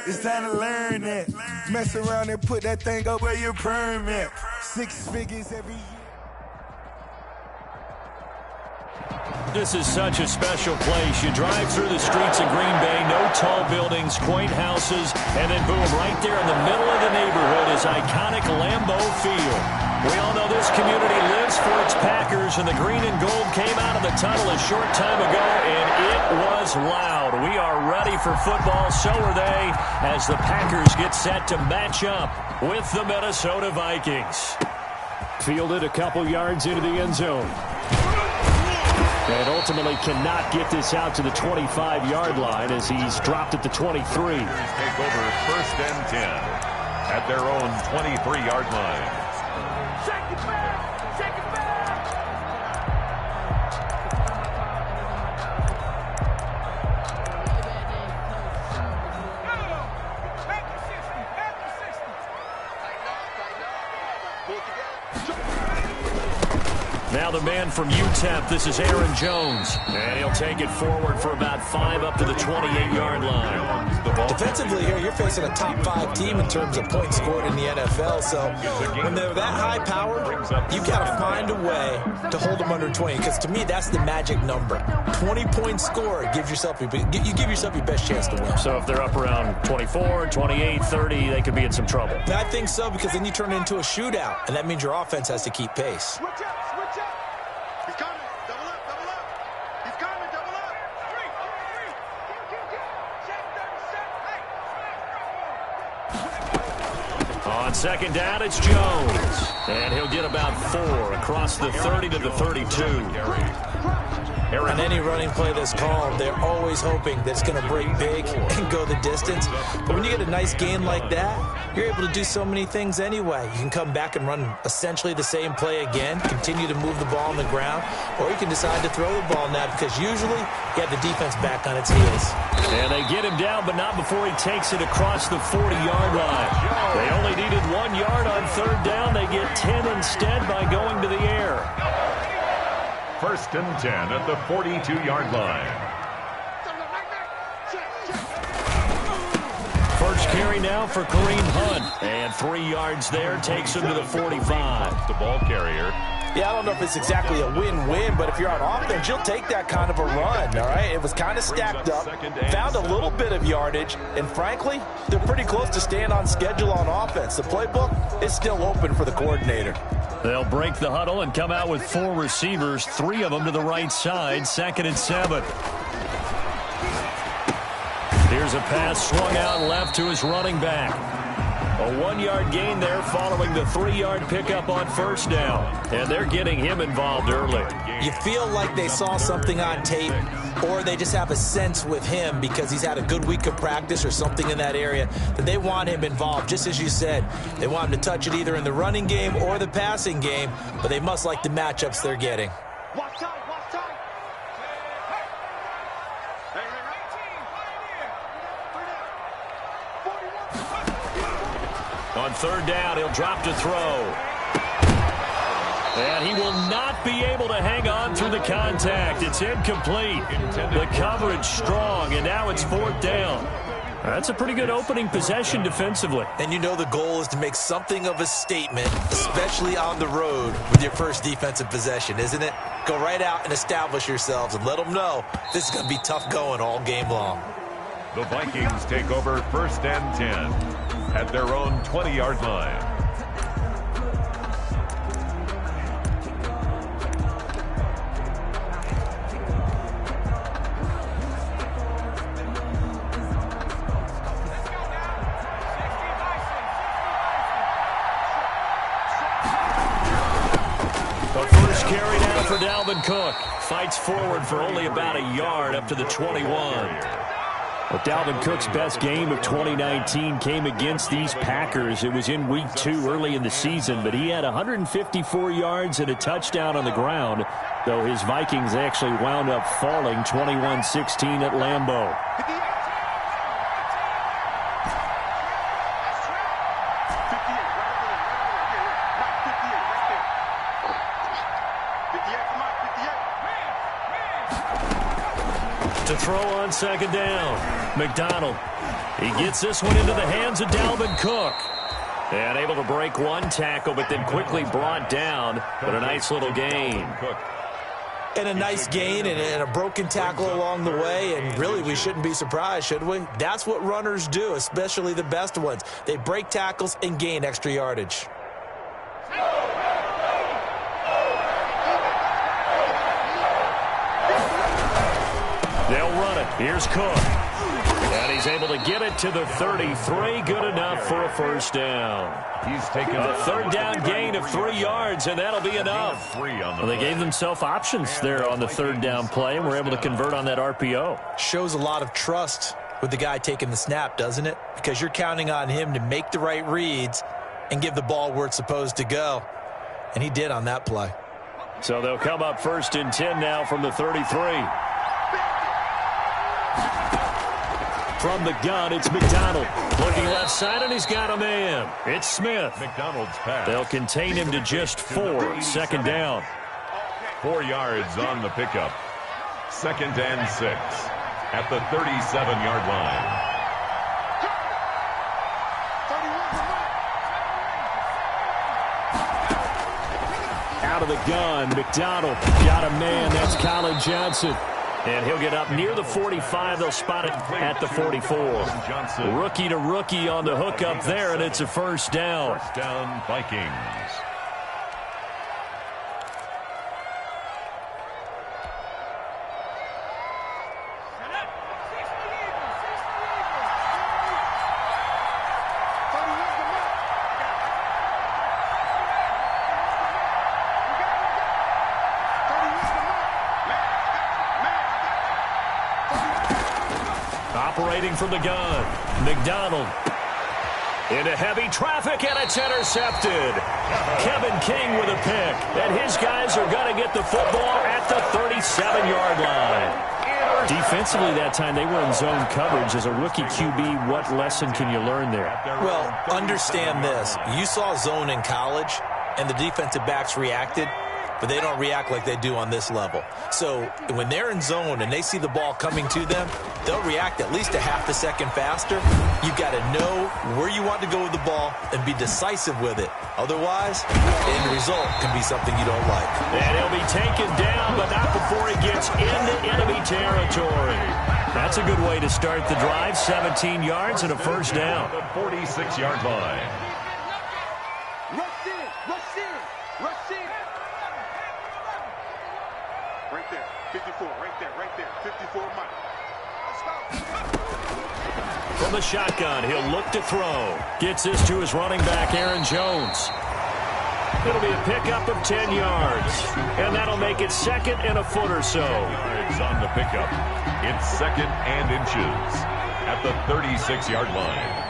It's time to learn that. Mess around and put that thing up where your permit. 6 figures every year. This is such a special place. You drive through the streets of Green Bay, no tall buildings, quaint houses, and then boom, right there in the middle of the neighborhood is iconic Lambeau Field. We all know this community lives for its Packers, and the green and gold came out of the tunnel a short time ago, and it was loud. We are ready for football, so are they, as the Packers get set to match up with the Minnesota Vikings. Fielded a couple yards into the end zone. And ultimately cannot get this out to the 25-yard line as he's dropped at the 23. Take over 1st and 10 at their own 23-yard line. Shake it back! Shake it back! Now the man from UTEP, this is Aaron Jones. And he'll take it forward for about 5 up to the 28-yard line. Defensively here, you're facing a top 5 team in terms of points scored in the NFL. So when they're that high powered, you've got to find a way to hold them under 20. Because to me, that's the magic number. 20 points scored gives yourself you give yourself your best chance to win. So if they're up around 24, 28, 30, they could be in some trouble. I think so, because then you turn it into a shootout, and that means your offense has to keep pace. Switch up! Switch up! He's coming! Double up! Double up! He's coming! Double up! Three! Check 37! Hey! On second down, it's Jones. And he'll get about 4 across the 30 to the 32. On any running play that's called, they're always hoping that it's going to break big and go the distance. But when you get a nice gain like that, you're able to do so many things anyway. You can come back and run essentially the same play again, continue to move the ball on the ground, or you can decide to throw the ball now because usually you have the defense back on its heels. And they get him down, but not before he takes it across the 40-yard line. They only needed 1 yard on 3rd down. They get 10 instead by going to the air. 1st and 10 at the 42-yard line. First carry now for Kareem Hunt. And 3 yards there takes him to the 45. The ball carrier. Yeah, I don't know if it's exactly a win-win, but if you're on offense, you'll take that kind of a run, all right? It was kind of stacked up, found a little bit of yardage, and frankly, they're pretty close to staying on schedule on offense. The playbook is still open for the coordinator. They'll break the huddle and come out with 4 receivers, 3 of them to the right side, 2nd and 7. Here's a pass swung out left to his running back. A 1-yard gain there following the 3-yard pickup on 1st down. And they're getting him involved early. You feel like they saw something on tape, or they just have a sense with him because he's had a good week of practice or something in that area that they want him involved. Just as you said, they want him to touch it either in the running game or the passing game, but they must like the matchups they're getting. Watch time! Watch time! On 3rd down, he'll drop to throw. And he will not be able to hang on through the contact. It's incomplete. The coverage strong, and now it's 4th down. That's a pretty good opening possession defensively. And you know the goal is to make something of a statement, especially on the road with your first defensive possession, isn't it? Go right out and establish yourselves and let them know this is going to be tough going all game long. The Vikings take over 1st and 10 at their own 20-yard line. The first carry now for Dalvin Cook. Fights forward for only about a yard up to the 21. Well, Dalvin Cook's best game of 2019 came against these Packers. It was in Week 2 early in the season, but he had 154 yards and a touchdown on the ground, though his Vikings actually wound up falling 21-16 at Lambeau. To throw on 2nd down. McDonald He gets this one into the hands of Dalvin Cook. And able to break one tackle, but then quickly brought down. But a nice little gain. And a nice gain and a broken tackle along the way. And really, we shouldn't be surprised, should we? That's what runners do, especially the best ones. They break tackles and gain extra yardage. They'll run it. Here's Cook. And he's able to get it to the 33. Good enough for a first down. He's taken a third down gain of 3 yards, and that'll be enough. Well, they gave themselves options there on the third down play, and were able to convert on that RPO. Shows a lot of trust with the guy taking the snap, doesn't it? Because you're counting on him to make the right reads and give the ball where it's supposed to go. And he did on that play. So they'll come up 1st and 10 now from the 33. From the gun, it's McDonald. Looking left side, and he's got a man. It's Smith. McDonald's pass. They'll contain him to just 4. Second down. 4 yards on the pickup. 2nd and 6 at the 37-yard line. Out of the gun, McDonald got a man. That's Colin Johnson. And he'll get up near the 45. They'll spot it at the 44. Rookie to rookie on the hook up there, and it's a first down. First down, Vikings. Operating from the gun, McDonald into heavy traffic, and it's intercepted. Kevin King with a pick, and his guys are going to get the football at the 37-yard line. Defensively that time, they were in zone coverage. As a rookie QB, what lesson can you learn there? Well, understand this. You saw zone in college, and the defensive backs reacted, but they don't react like they do on this level. So when they're in zone and they see the ball coming to them, they'll react at least a half a second faster. You've got to know where you want to go with the ball and be decisive with it. Otherwise, the end result can be something you don't like. And he'll be taken down, but not before he gets into enemy territory. That's a good way to start the drive. 17 yards and a first down. The 46-yard line. Rush in! Rush in! Rush in! Right there. 54. Right there. Right there. 54 Mike. From the shotgun, he'll look to throw. Gets this to his running back, Aaron Jones. It'll be a pickup of 10 yards. And that'll make it 2nd and a foot or so. Yards on the pickup. It's 2nd and inches at the 36-yard line.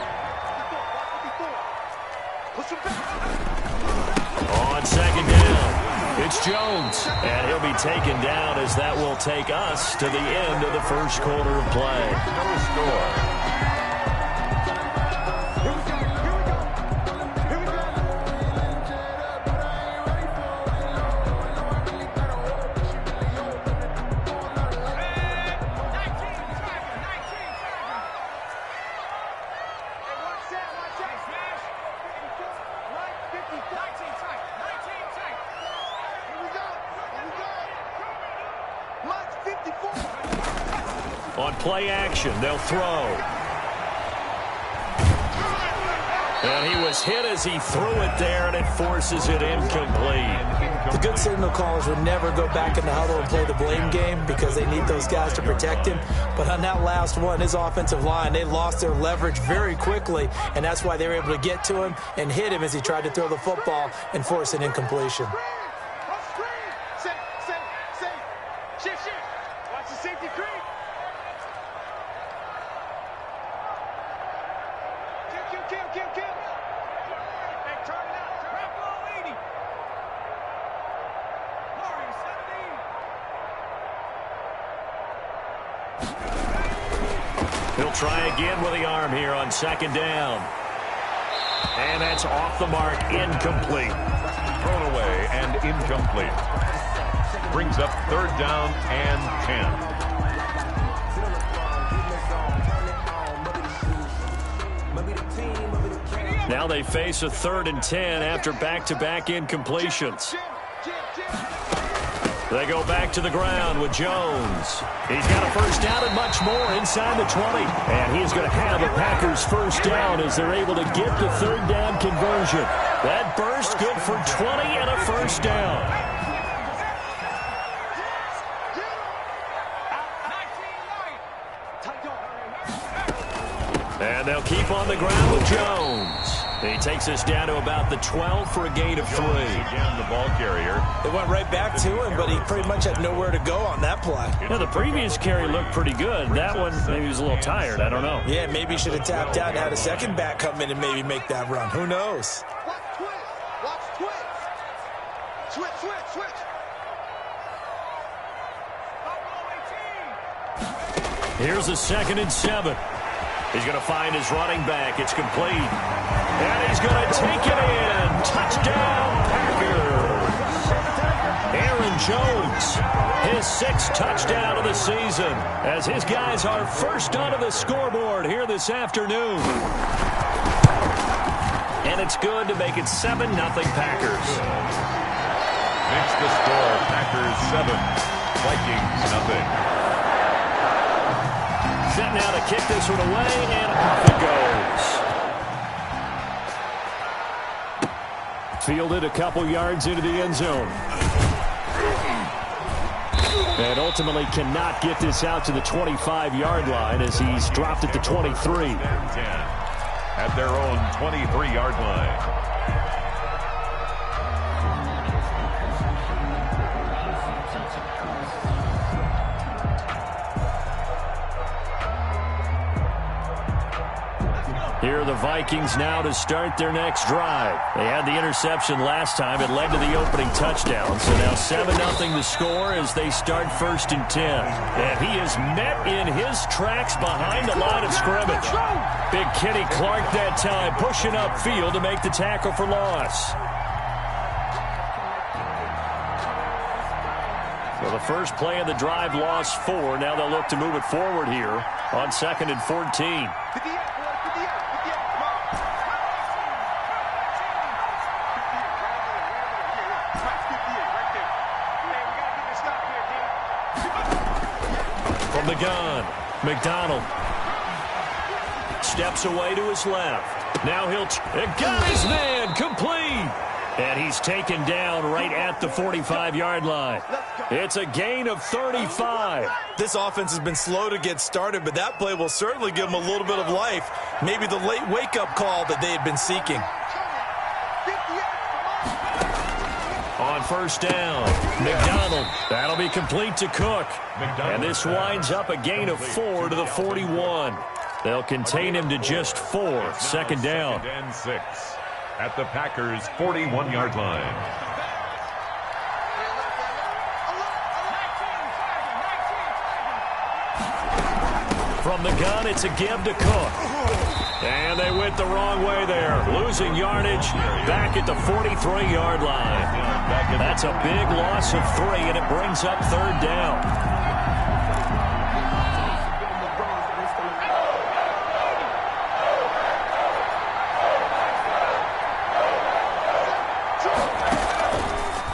On 2nd down, it's Jones. And he'll be taken down as that will take us to the end of the first quarter of play. No score. On play action, they'll throw. And he was hit as he threw it there, and it forces it incomplete. The good signal callers would never go back in the huddle and play the blame game because they need those guys to protect him. But on that last one, his offensive line, they lost their leverage very quickly, and that's why they were able to get to him and hit him as he tried to throw the football and force an incompletion. Watch the safety creep. Kill. Hey, turn it out. Turn it out. He'll try again with the arm here on 2nd down. And that's off the mark, incomplete. Thrown away and incomplete. Brings up 3rd down and 10. Now they face a 3rd and 10 after back-to-back incompletions. They go back to the ground with Jones. He's got a first down and much more inside the 20. And he's going to have a Packers first down as they're able to get the 3rd down conversion. That burst good for 20 and a first down. And they'll keep on the ground with Jones. He takes us down to about the 12 for a gain of 3. Again, the ball carrier. They went right back to him, but he pretty much had nowhere to go on that play. Yeah, the previous carry looked pretty good. That one, maybe he was a little tired. I don't know. Yeah, maybe he should have tapped out and had a second back come in and maybe make that run. Who knows? Watch twist. Switch. Here's a 2nd and 7. He's going to find his running back. It's complete. And he's going to take it in. Touchdown, Packers. Aaron Jones, his 6th touchdown of the season, as his guys are first onto the scoreboard here this afternoon. And it's good to make it 7-0 Packers. Makes the score Packers 7, Vikings 0. Set now to kick this one away, and off it goes. Fielded a couple yards into the end zone. And ultimately cannot get this out to the 25-yard line as he's dropped at the 23. At their own 23-yard line. Here are the Vikings now to start their next drive. They had the interception last time. It led to the opening touchdown. So now 7-0 the score as they start 1st and 10. And he is met in his tracks behind the line of scrimmage. Big Kenny Clark that time pushing upfield to make the tackle for loss. So the first play of the drive lost 4. Now they'll look to move it forward here on 2nd and 14. From the gun, McDonald steps away to his left. Now he'll got his man complete. And he's taken down right at the 45-yard line. It's a gain of 35. This offense has been slow to get started, but that play will certainly give them a little bit of life. Maybe the late wake-up call that they had been seeking. On first down, McDonald. That'll be complete to Cook. And this winds up a gain of 4 to the 41. They'll contain him to just 4. 2nd down. 2nd and 6 at the Packers' 41-yard line. From the gun, it's a give to Cook. And they went the wrong way there. Losing yardage back at the 43-yard line. That's a big loss of 3, and it brings up 3rd down.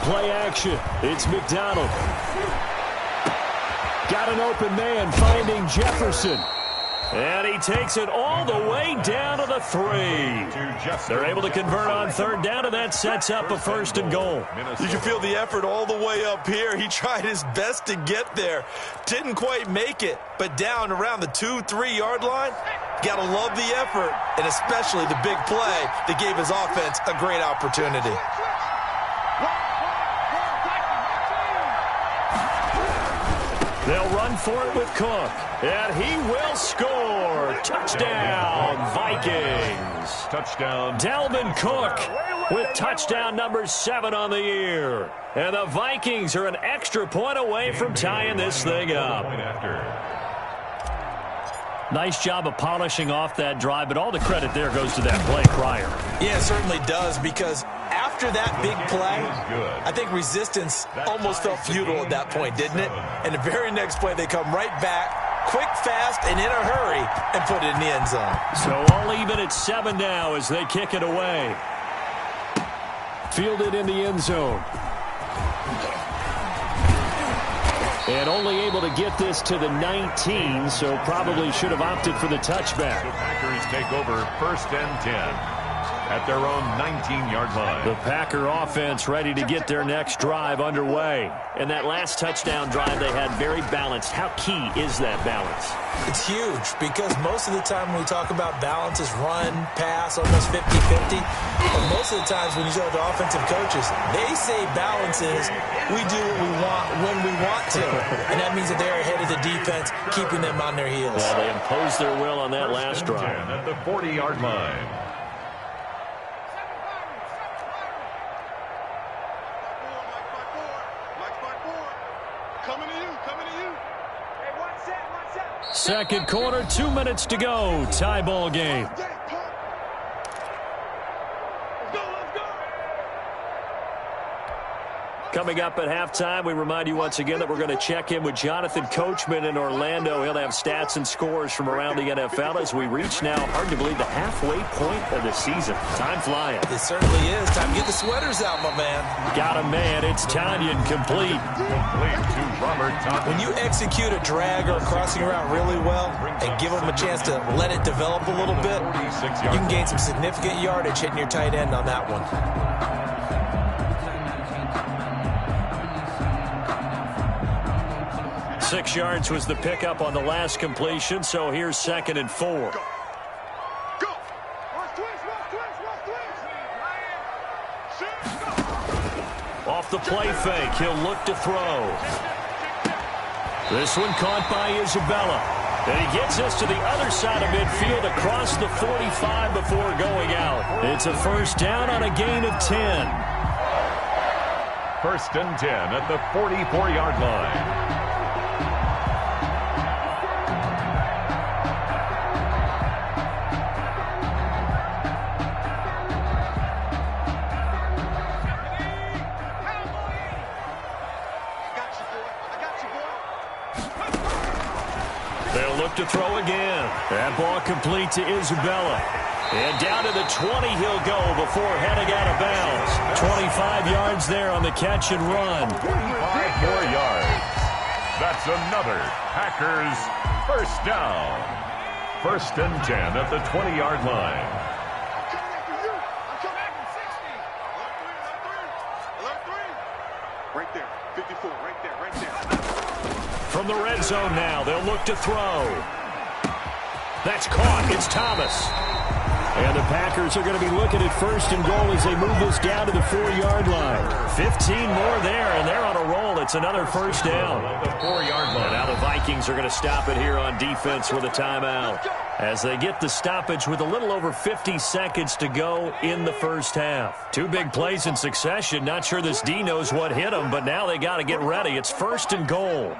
Play action. It's McDonald. Got an open man finding Jefferson. And he takes it all the way down to the 3. They're able to convert on 3rd down, and that sets up a 1st and goal. You can feel the effort all the way up here. He tried his best to get there. Didn't quite make it, but down around the 2-3 line, got to love the effort, and especially the big play that gave his offense a great opportunity. They'll run for it with Cook, and he will score. Touchdown, Vikings. Touchdown. Dalvin Cook with touchdown number 7 on the year. And the Vikings are an extra point away from tying this thing up. Nice job of polishing off that drive, but all the credit there goes to that play prior. Yeah, it certainly does, because after that big play, I think resistance almost felt futile at that point, didn't it? And the very next play, they come right back, quick, fast, and in a hurry, and put it in the end zone. So all even at 7 now as they kick it away. Fielded in the end zone. And only able to get this to the 19, so probably should have opted for the touchback. The Packers take over 1st and 10 at their own 19-yard line. The Packer offense ready to get their next drive underway. And that last touchdown drive they had very balanced. How key is that balance? It's huge because most of the time when we talk about balance is run, pass, almost 50-50. But most of the times when you talk to offensive coaches, they say balance is we do what we want when we want to. And that means that they're ahead of the defense, keeping them on their heels. Well, they imposed their will on that last drive. At the 40-yard line. Second quarter, 2 minutes to go. Tie ball game. Coming up at halftime, we remind you once again that we're going to check in with Jonathan Coachman in Orlando. He'll have stats and scores from around the NFL as we reach now, hard to believe, the halfway point of the season. Time flying. It certainly is. Time to get the sweaters out, my man. Got a man. It's Tanyan complete. Complete to Robert Tonyan. When you execute a drag or a crossing route really well and give them a chance to let it develop a little bit, you can gain some significant yardage hitting your tight end on that one. 6 yards was the pickup on the last completion, so here's 2nd and 4. Off the play fake, he'll look to throw. This one caught by Isabella. And he gets us to the other side of midfield across the 45 before going out. It's a first down on a gain of 10. 1st and 10 at the 44-yard line. To throw again. That ball complete to Isabella. And down to the 20 he'll go before heading out of bounds. 25 yards there on the catch and run. 5 more yards. That's another Packers first down. 1st and 10 at the 20-yard line. Right there. 54. Right there. Right there. From the red zone now, they'll look to throw. That's caught. It's Thomas. And the Packers are going to be looking at 1st and goal as they move this down to the 4-yard line. 15 more there, and they're on a roll. It's another first down. The 4-yard line. And now the Vikings are going to stop it here on defense with a timeout as they get the stoppage with a little over 50 seconds to go in the first half. 2 big plays in succession. Not sure this D knows what hit him, but now they got to get ready. It's 1st and goal.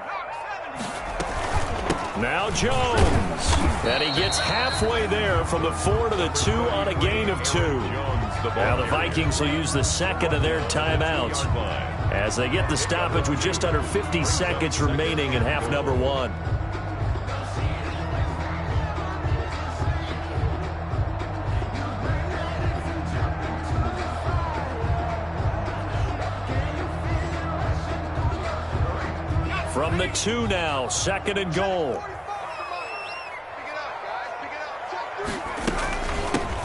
Now Jones. And he gets halfway there from the 4 to the 2 on a gain of 2. Now the Vikings will use the 2nd of their timeouts as they get the stoppage with just under 50 seconds remaining in half number 1. From the 2 now, 2nd and goal.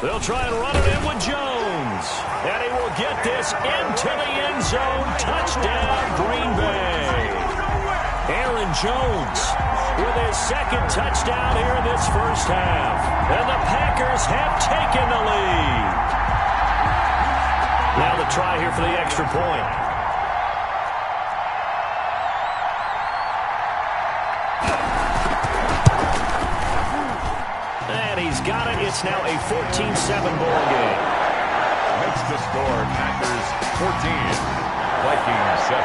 They'll try and run it in with Jones. And he will get this into the end zone. Touchdown, Green Bay. Aaron Jones with his 2nd touchdown here in this first half. And the Packers have taken the lead. Now the try here for the extra point. Got it. It's now a 14-7 ball game. Makes the score Packers 14, Vikings 7.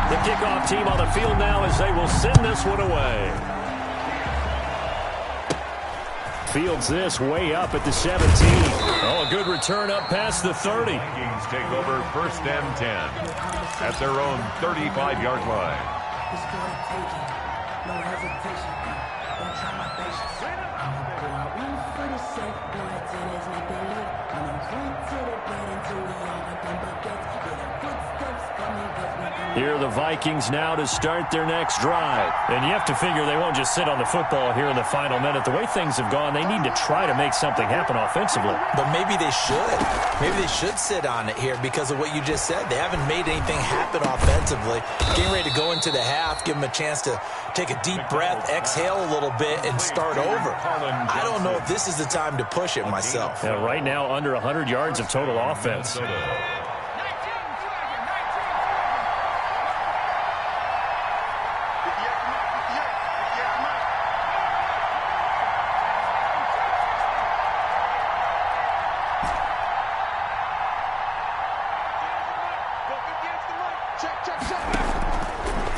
The kickoff team on the field now as they will send this one away. Fields this way up at the 17. Oh, a good return up past the 30. Vikings take over 1st and 10 at their own 35-yard line. No hesitation. Don't try my patience. I'ma pour out one for the safe. Boy, tennis make they live. I'ma run to the bed until we all got them buckets. With the footsteps coming, cause we can. Here are the Vikings now to start their next drive. And you have to figure they won't just sit on the football here in the final minute. The way things have gone, they need to try to make something happen offensively. But maybe they should. Maybe they should sit on it here because of what you just said. They haven't made anything happen offensively. Getting ready to go into the half, give them a chance to take a deep breath, exhale a little bit, and start over. I don't know if this is the time to push it myself. Yeah, right now, under 100 yards of total offense.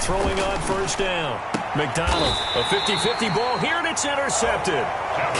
Throwing on 1st down. McDonald, a 50-50 ball here, and it's intercepted.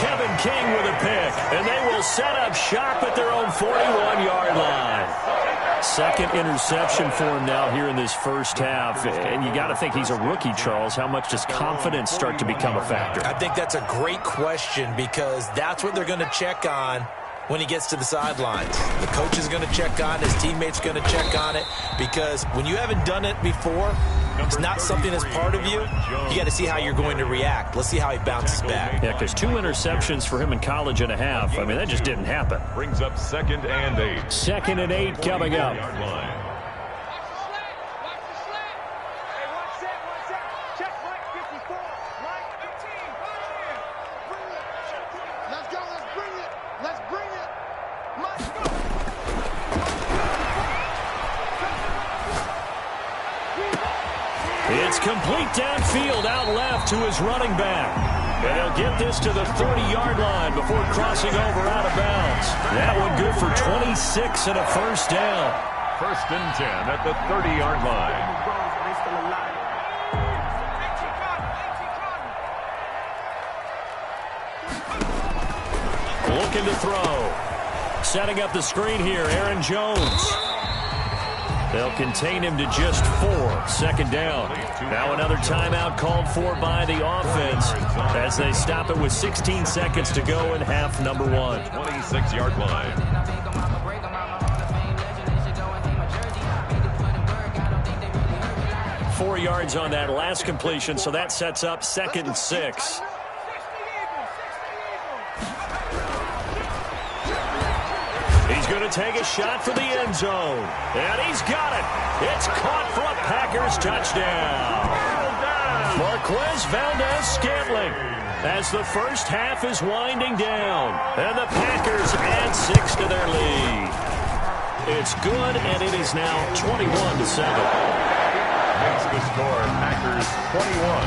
Kevin King with a pick, and they will set up shop at their own 41-yard line. Second interception for him now here in this first half, and you got to think he's a rookie, Charles. How much does confidence start to become a factor? I think that's a great question because that's what they're going to check on when he gets to the sidelines. The coach is going to check on it. His teammates are going to check on it because when you haven't done it before, it's not something that's part of you. You got to see how you're going to react. Let's see how he bounces back. Yeah, because 2 interceptions for him in college and a half. I mean, that just didn't happen. Brings up 2nd and 8. 2nd and 8 coming up. It's complete downfield out left to his running back. And he'll get this to the 30-yard line before crossing over out of bounds. That one good for 26 and a 1st down. 1st and 10 at the 30-yard line. Looking to throw. Setting up the screen here, Aaron Jones. They'll contain him to just 4. 2nd down. Now another timeout called for by the offense as they stop it with 16 seconds to go in half number 1. 26-yard line. Four yards on that last completion, so that sets up 2nd and 6. He's going to take a shot for the end zone. And he's got it. It's caught for a Packers touchdown. Marquez Valdez-Scantling as the first half is winding down. And the Packers add 6 to their lead. It's good, and it is now 21-7. Makes the score Packers 21.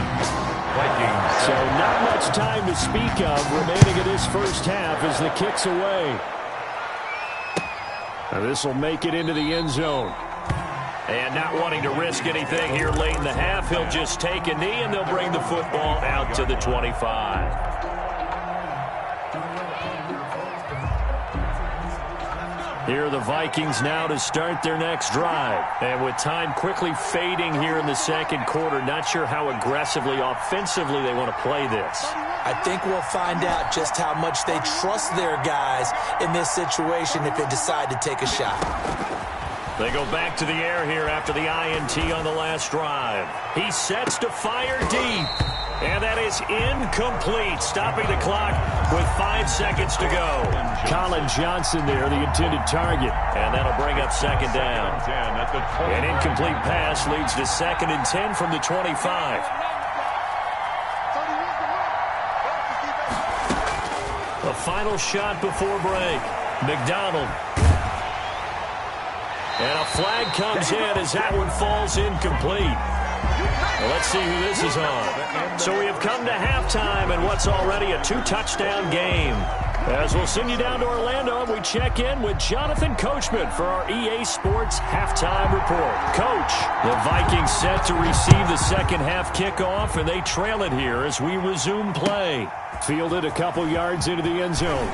Vikings. So not much time to speak of remaining in this first half as the kick's away. Now this will make it into the end zone. And not wanting to risk anything here late in the half, he'll just take a knee and they'll bring the football out to the 25. Here are the Vikings now to start their next drive. And with time quickly fading here in the second quarter, not sure how aggressively, offensively they want to play this. I think we'll find out just how much they trust their guys in this situation if they decide to take a shot. They go back to the air here after the INT on the last drive. He sets to fire deep. And that is incomplete, stopping the clock with 5 seconds to go. Colin Johnson there, the intended target. And that'll bring up 2nd down. An incomplete pass leads to 2nd and 10 from the 25. A final shot before break. McDonald. And a flag comes in as that one falls incomplete. Well, let's see who this is on. So we have come to halftime in what's already a 2-touchdown game. As we'll send you down to Orlando, and we check in with Jonathan Coachman for our EA Sports Halftime Report. Coach, the Vikings set to receive the second half kickoff, and they trail it here as we resume play. Fielded a couple yards into the end zone.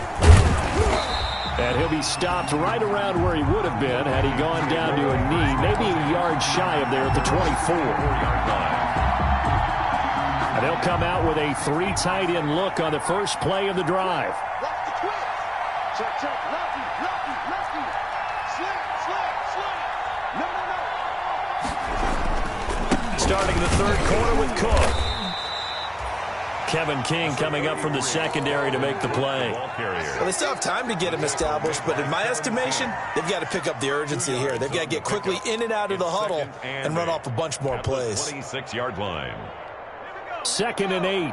And he'll be stopped right around where he would have been had he gone down to a knee, maybe a yard shy of there at the 24-yard line. And they'll come out with a 3 tight end look on the first play of the drive. Check, lefty. Slant. No. Starting the third quarter with Cook. Kevin King coming up from the secondary to make the play. Well, they still have time to get him established, but in my estimation, they've got to pick up the urgency here. They've got to get quickly in and out of the huddle and run off a bunch more plays. 26-yard line. 2nd and 8.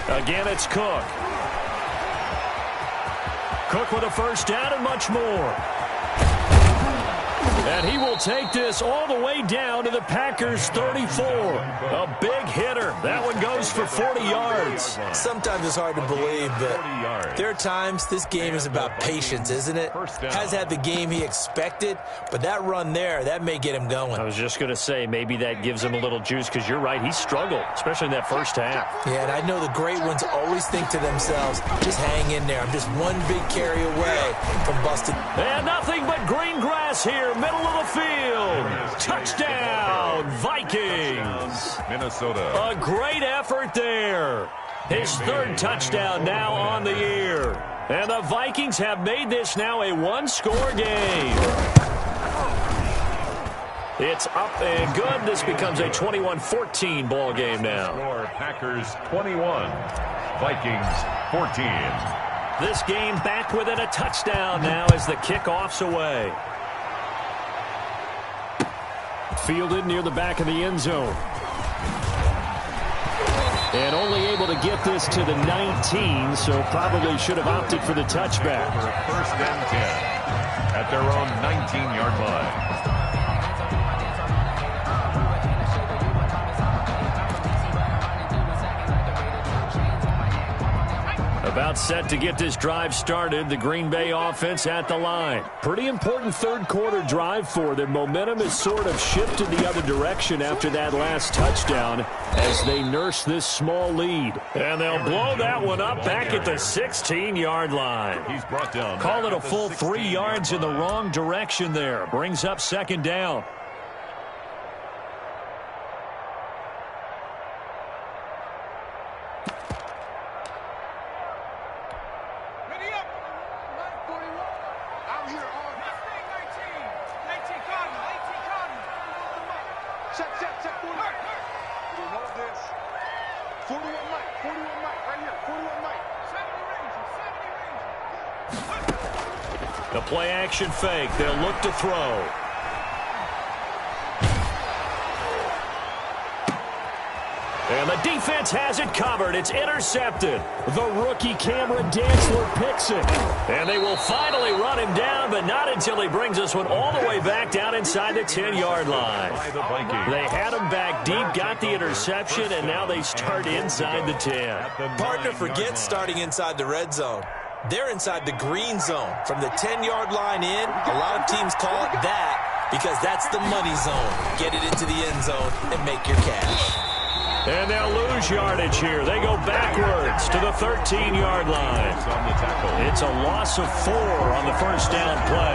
Again, it's Cook. Cook with a first down and much more. And he will take this all the way down to the Packers' 34. A big hitter. That one goes for 40 yards. Sometimes it's hard to believe, but there are times this game is about patience, isn't it? Has had the game he expected, but that run there, that may get him going. I was just going to say, maybe that gives him a little juice, because you're right, he struggled, especially in that first half. Yeah, and I know the great ones always think to themselves, just hang in there. I'm just one big carry away from busted. And nothing but green grass here, middle of the field. Touchdown, Vikings. Minnesota. A great effort there. His 3rd touchdown now on the year. And the Vikings have made this now a 1-score game. It's up and good. This becomes a 21-14 ball game now. Score Packers 21, Vikings 14. This game back within a touchdown now as the kickoff's away. Fielded near the back of the end zone. And only able to get this to the 19, so probably should have opted for the touchback. First and 10 at their own 19-yard line. About set to get this drive started. The Green Bay offense at the line. Pretty important third quarter drive for them. Momentum has sort of shifted the other direction after that last touchdown as they nurse this small lead. And they'll blow that one up back at the 16-yard line. He's brought down. Call it a full 3 yards in the wrong direction there. Brings up 2nd down. Check. 41 Mike. We love this. 41 Mike. 41 Mike. Right here. 41 Mike. The play action fake. They'll look to throw. And the defense has it covered. It's intercepted. The rookie Cameron Dantzler picks it. And they will finally run him down, but not until he brings this one all the way back down inside the 10-yard line. They had him back deep, got the interception, and now they start inside the 10. Partner forgets starting inside the red zone. They're inside the green zone. From the 10-yard line in, a lot of teams call it that because that's the money zone. Get it into the end zone and make your cash. And they'll lose yardage here. They go backwards to the 13-yard line. It's a loss of 4 on the first down play.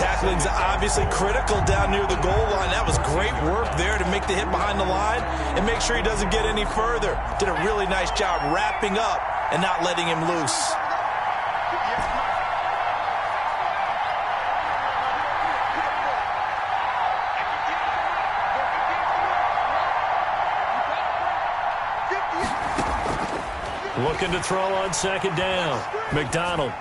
Tackling's obviously critical down near the goal line. That was great work there to make the hit behind the line and make sure he doesn't get any further. Did a really nice job wrapping up and not letting him loose. Looking to throw on second down. McDonald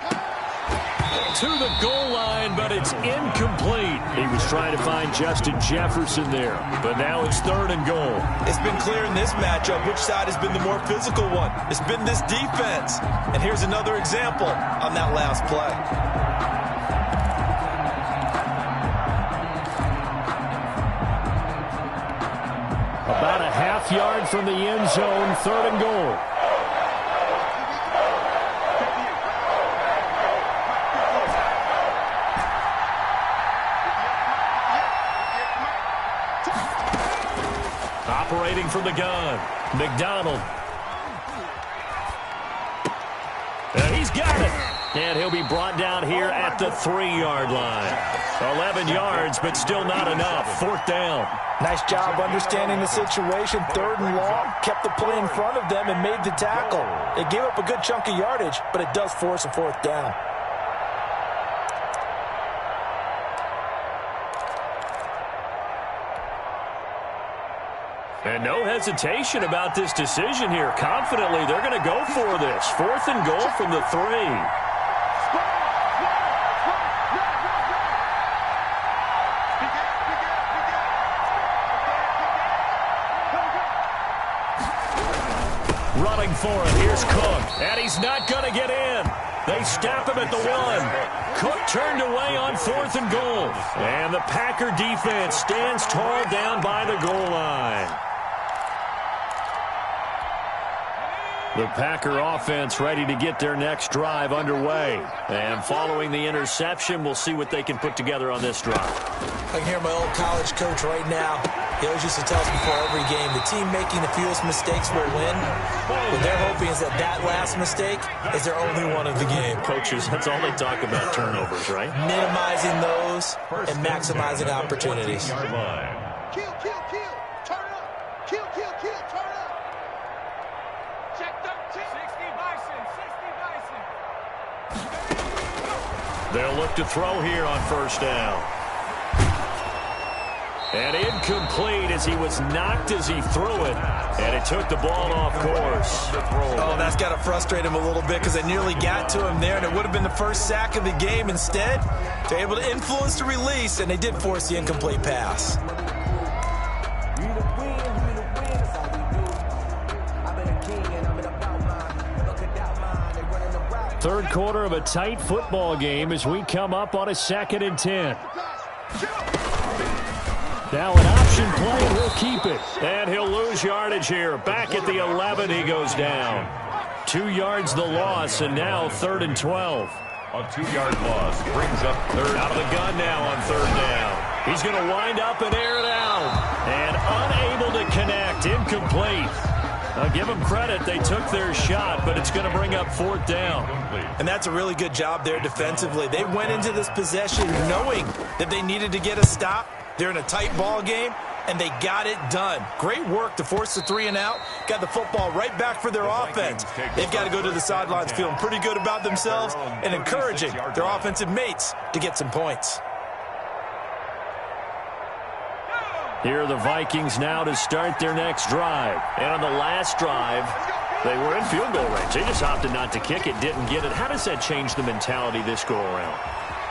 to the goal line, but it's incomplete. He was trying to find Justin Jefferson there, but now it's 3rd and goal. It's been clear in this matchup which side has been the more physical one. It's been this defense. And here's another example on that last play. About a half half yard from the end zone, 3rd and goal. Operating from the gun, McDonald. And he's got it. And he'll be brought down here at the 3-yard line. 11 yards, but still not enough. 4th down. Nice job understanding the situation. 3rd and long. Kept the play in front of them and made the tackle. It gave up a good chunk of yardage, but it does force a 4th down. And no hesitation about this decision here. Confidently, they're going to go for this. 4th and goal from the 3. Running for it. Here's Cook. And he's not going to get in. They stop him at the 1. Cook turned away on 4th and goal. And the Packer defense stands tall down by the goal line. The Packer offense ready to get their next drive underway. And following the interception, we'll see what they can put together on this drive. I can hear my old college coach right now. He always used to tell us before every game, the team making the fewest mistakes will win. What they're hoping is that last mistake is their only one of the game. Coaches, that's all they talk about, turnovers, right? Minimizing those and maximizing opportunities. Kill, kill, kill. Turn up. Kill, kill, kill. Turn up. Check 13. 60 Bison. 60 Bison. They'll look to throw here on 1st down. And incomplete as he was knocked as he threw it. And it took the ball off course. Oh, that's got to frustrate him a little bit because they nearly got to him there, and it would have been the first sack of the game. Instead, they're able to influence the release, and they did force the incomplete pass. 3rd quarter of a tight football game as we come up on a 2nd and 10. Now an option play, and he'll keep it. And he'll lose yardage here. Back at the 11, he goes down. 2 yards the loss, and now 3rd and 12. A 2-yard loss brings up 3rd. Out of the gun now on 3rd down. He's going to wind up and air it out. And unable to connect. Incomplete. I'll give them credit. They took their shot, but it's going to bring up 4th down. And that's a really good job there defensively. They went into this possession knowing that they needed to get a stop. They're in a tight ball game, and they got it done. Great work to force the 3 and out. Got the football right back for their offense. They've got to go to the sidelines feeling pretty good about themselves and encouraging their offensive mates to get some points. Here are the Vikings now to start their next drive. And on the last drive, they were in field goal range. They just opted not to kick it, didn't get it. How does that change the mentality this go-around?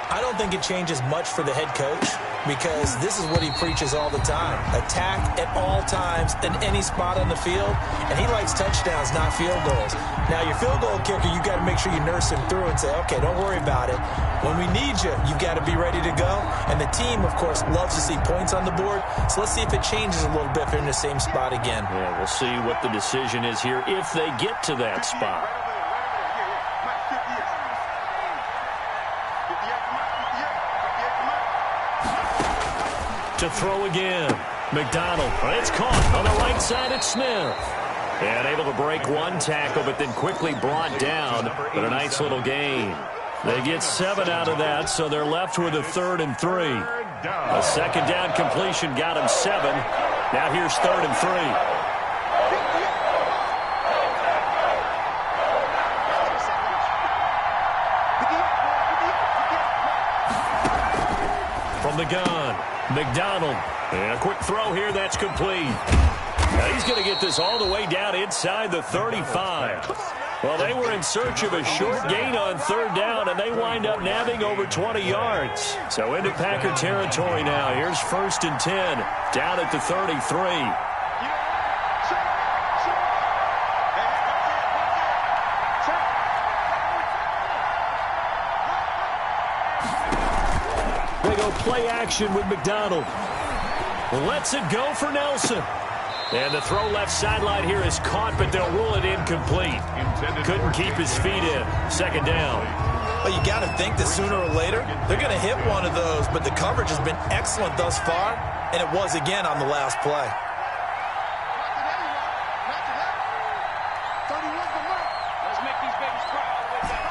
I don't think it changes much for the head coach because this is what he preaches all the time. Attack at all times in any spot on the field, and he likes touchdowns, not field goals. Now, your field goal kicker, you've got to make sure you nurse him through and say, okay, don't worry about it. When we need you, you've got to be ready to go. And the team, of course, loves to see points on the board, so let's see if it changes a little bit if they're in the same spot again. Yeah, we'll see what the decision is here if they get to that spot. To throw again. McDonald. It's caught on the right side at Smith. And able to break one tackle, but then quickly brought down. But a nice little gain. They get 7 out of that, so they're left with a 3rd and 3. A 2nd down completion got him 7. Now here's 3rd and 3. From the gun, McDonald. And a quick throw here, that's complete. Now he's going to get this all the way down inside the 35. Well, they were in search of a short gain on 3rd down, and they wind up nabbing over 20 yards. So into Packer territory now. Here's 1st and 10, down at the 33. Play action with McDonald. Lets it go for Nelson. And the throw left sideline here is caught, but they'll rule it incomplete. Couldn't keep his feet in. Second down. Well, you got to think that sooner or later they're going to hit one of those, but the coverage has been excellent thus far, and it was again on the last play. Let's make these babies cry all the way back.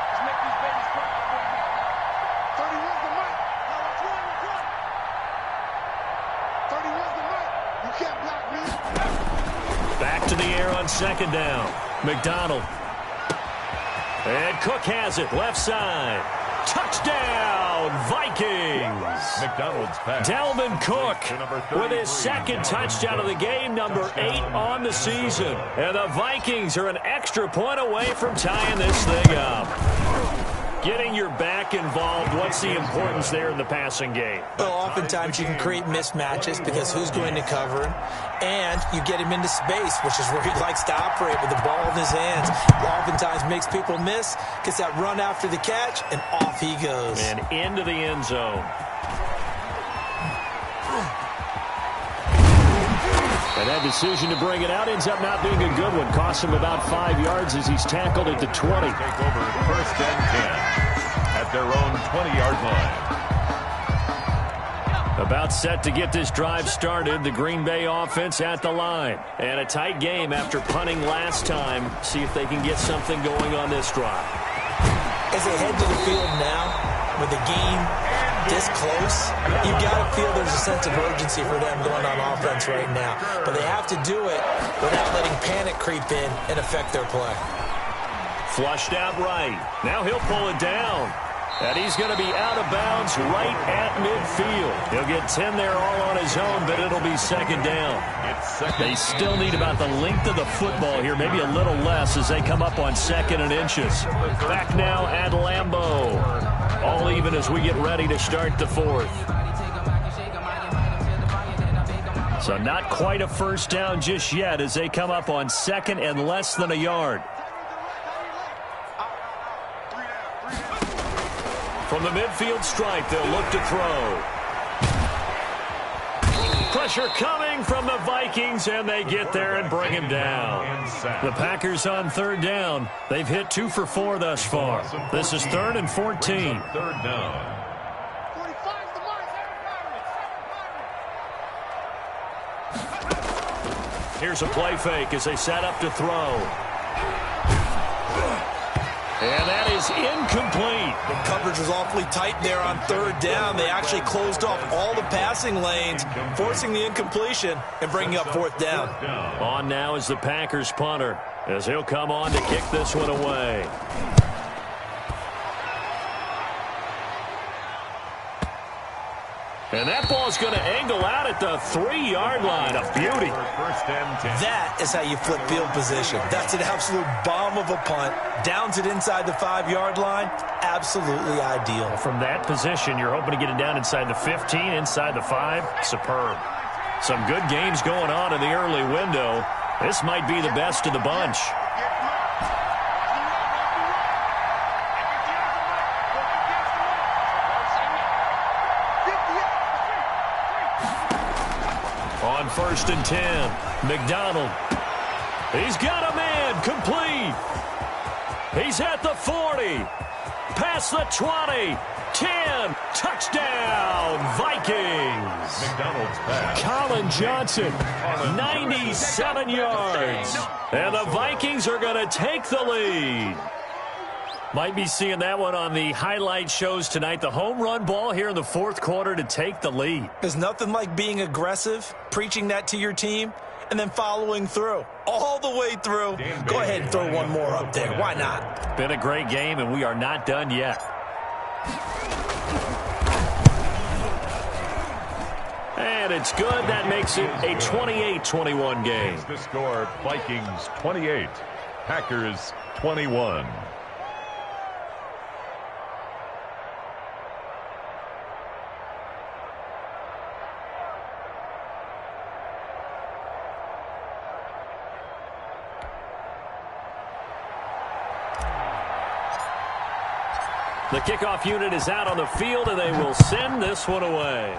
Let's make these babies cry all the way back. 31's the mic. 31's the mic. You can't block me. Back to the air on second down. McDonald. And Cook has it, left side. Touchdown, Vikings! McDonald's pass. Dalvin Cook with his second touchdown of the game, number 8 on the season. And the Vikings are an extra point away from tying this thing up. Getting your back involved, what's the importance there in the passing game? Well, oftentimes you can create mismatches because who's going to cover him, and you get him into space, which is where he likes to operate with the ball in his hands. Oftentimes makes people miss, gets that run after the catch, and off he goes. And into the end zone. And that decision to bring it out ends up not being a good one. Costs him about 5 yards as he's tackled at the 20. Take over first and 10 at their own 20-yard line. About set to get this drive started. The Green Bay offense at the line. And a tight game after punting last time. See if they can get something going on this drive. As they head to the field now, with the game this close, you've got to feel there's a sense of urgency for them going on offense right now. But they have to do it without letting panic creep in and affect their play. Flushed out right. Now he'll pull it down. And he's going to be out of bounds right at midfield. He'll get 10 there all on his own, but it'll be second down. They still need about the length of the football here, maybe a little less as they come up on second and inches. Back now at Lambeau. All even as we get ready to start the fourth. So not quite a first down just yet as they come up on second and less than a yard. From the midfield stripe, they'll look to throw. Pressure coming from the Vikings, and they get there and bring him down. The Packers on third down. They've hit 2 for 4 thus far. This is 3rd and 14. Third down. 45's the mark. Here's a play fake as they set up to throw. And that is incomplete. The coverage was awfully tight there on third down. They actually closed off all the passing lanes, forcing the incompletion and bringing up fourth down. On now is the Packers punter as he'll come on to kick this one away. And that ball's going to angle out at the 3-yard line. A beauty. First and 10. That is how you flip field position. That's an absolute bomb of a punt. Downs it inside the 5-yard line. Absolutely ideal. From that position, you're hoping to get it down inside the 15, inside the 5. Superb. Some good games going on in the early window. This might be the best of the bunch. On first and 10, McDonald. He's got a man, complete. He's at the 40, past the 20, 10, touchdown, Vikings. McDonald's pass. Colin Johnson, 97 yards. And the Vikings are going to take the lead. Might be seeing that one on the highlight shows tonight. The home run ball here in the fourth quarter to take the lead. There's nothing like being aggressive, preaching that to your team, and then following through. All the way through. Go ahead and throw one more up there. Why not? Been a great game, and we are not done yet. And it's good. That makes it a 28-21 game. The score, Vikings 28, Packers 21. The kickoff unit is out on the field, and they will send this one away.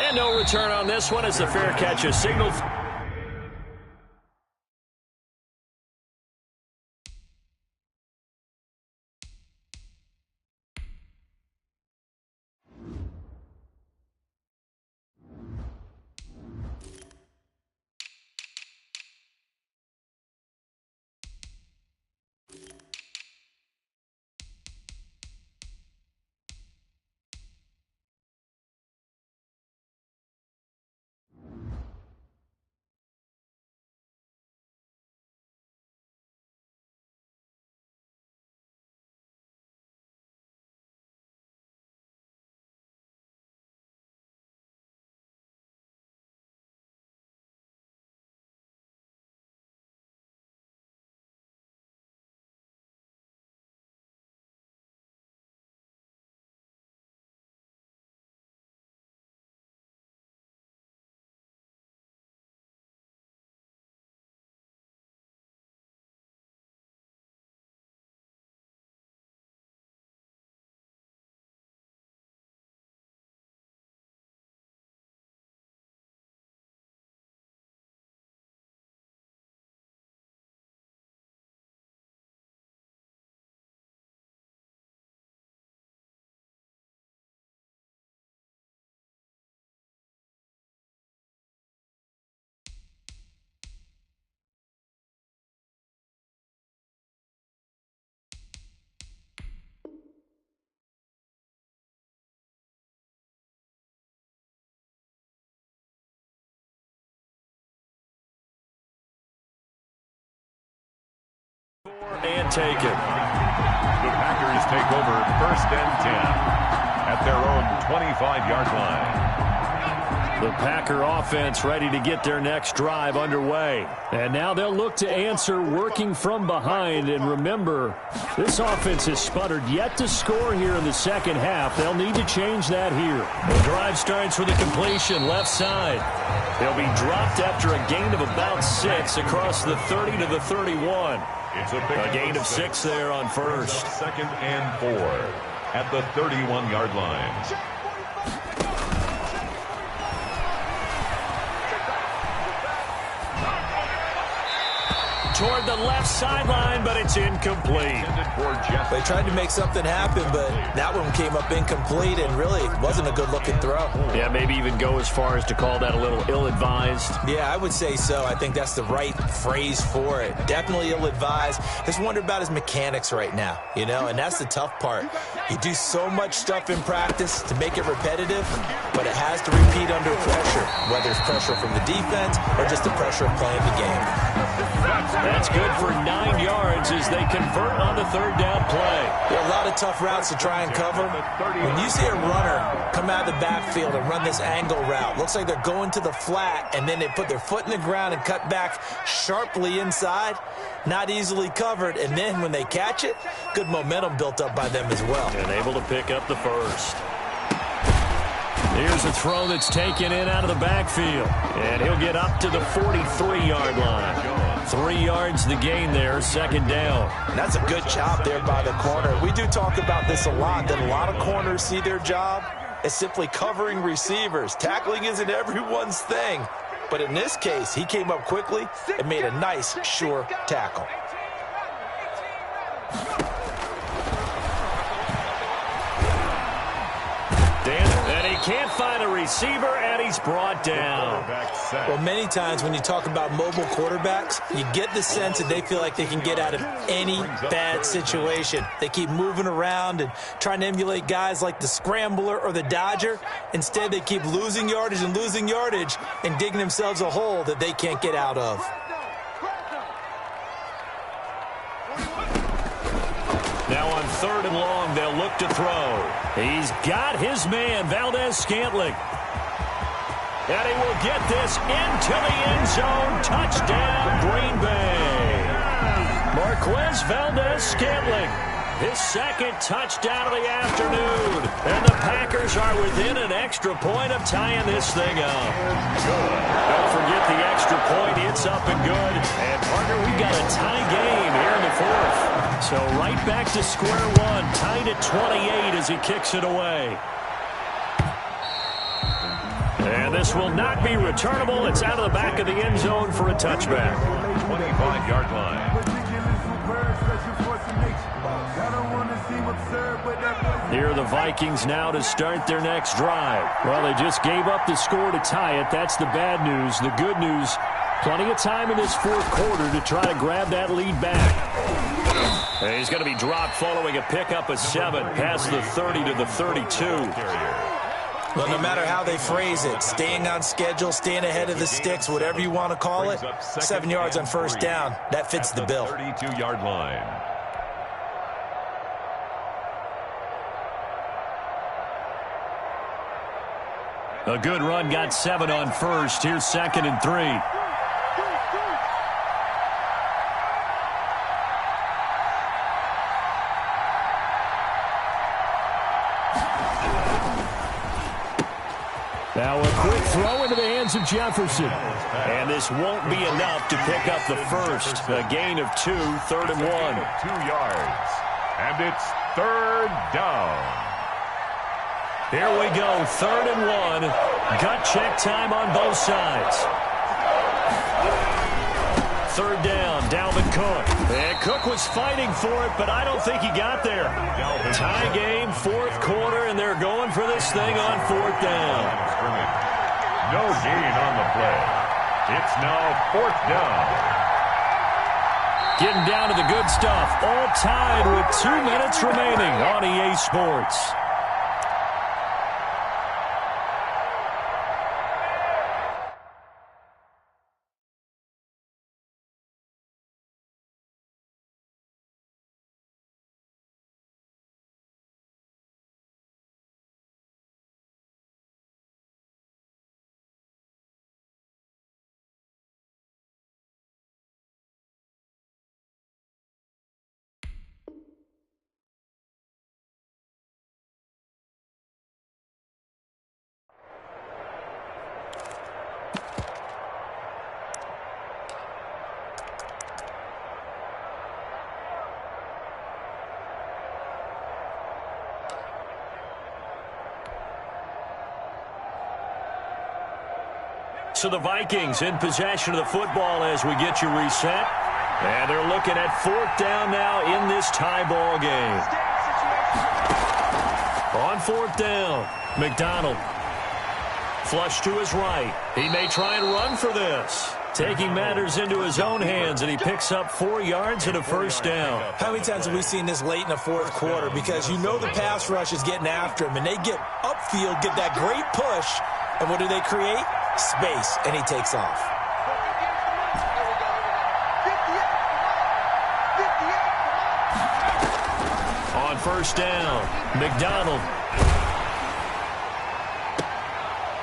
And And no return on this one as the fair catch is signaled. And take it. The Packers take over 1st and 10 at their own 25-yard line. The Packer offense ready to get their next drive underway. And now they'll look to answer working from behind. And remember, this offense has sputtered yet to score here in the second half. They'll need to change that here. The drive starts with a completion left side. They'll be dropped after a gain of about 6 across the 30 to the 31. It's a gain of 6 there on first. 2nd and 4 at the 31-yard line. Toward the left sideline, but it's incomplete. They tried to make something happen, but that one came up incomplete and really wasn't a good-looking throw. Yeah, maybe even go as far as to call that a little ill-advised. Yeah, I would say so. I think that's the right phrase for it. Definitely ill-advised. Just wonder about his mechanics right now, you know, and that's the tough part. You do so much stuff in practice to make it repetitive, but it has to repeat under pressure, whether it's pressure from the defense or just the pressure of playing the game. That's good for 9 yards as they convert on the 3rd down play. There are a lot of tough routes to try and cover. When you see a runner come out of the backfield and run this angle route, looks like they're going to the flat, and then they put their foot in the ground and cut back sharply inside, not easily covered, and then when they catch it, good momentum built up by them as well. And able to pick up the first. Here's a throw that's taken in out of the backfield. And he'll get up to the 43-yard line. 3 yards the gain there, 2nd down. And that's a good job there by the corner. We do talk about this a lot, that a lot of corners see their job as simply covering receivers. Tackling isn't everyone's thing. But in this case, he came up quickly and made a nice, sure tackle. Can't find a receiver, and he's brought down. Well, many times when you talk about mobile quarterbacks, you get the sense that they feel like they can get out of any bad situation. They keep moving around and trying to emulate guys like the scrambler or the dodger. Instead, they keep losing yardage and digging themselves a hole that they can't get out of. Now on 3rd and long, they'll look to throw. He's got his man, Valdes-Scantling. And he will get this into the end zone. Touchdown, Green Bay. Marquez Valdes-Scantling, his 2nd touchdown of the afternoon. And the Packers are within an extra point of tying this thing up. Don't forget the extra point. It's up and good. And, partner, we've got a tie game here in the 4th. So right back to square one, tied at 28 as he kicks it away. And this will not be returnable. It's out of the back of the end zone for a touchback. 25-yard line. Here are the Vikings now to start their next drive. Well, they just gave up the score to tie it. That's the bad news. The good news, plenty of time in this fourth quarter to try to grab that lead back. And he's going to be dropped following a pickup of 7 past the 30 to the 32. Well, no matter how they phrase it, staying on schedule, staying ahead of the sticks, whatever you want to call it, 7 yards on first down, that fits the bill. 32-yard line. A good run got 7 on first. Here's 2nd and 3. Now a quick throw into the hands of Jefferson. And this won't be enough to pick up the first. A gain of 2, 3rd and 1. 2 yards. And it's 3rd down. Here we go, 3rd and 1. Gut check time on both sides. 3rd down, Dalvin Cook. And Cook was fighting for it, but I don't think he got there. Tie game, 4th quarter, and they're going for this thing on 4th down. No gain on the play. It's now 4th down. Getting down to the good stuff. All tied with 2 minutes remaining on EA Sports. So the Vikings in possession of the football as we get you reset. And they're looking at 4th down now in this tie ball game. On 4th down, McDonald. Flush to his right. He may try and run for this. Taking matters into his own hands, and he picks up 4 yards and a first down. How many times have we seen this late in the fourth quarter? Because you know the pass rush is getting after him, and they get upfield, get that great push, and what do they create? Space, and he takes off. On 1st down, McDonald.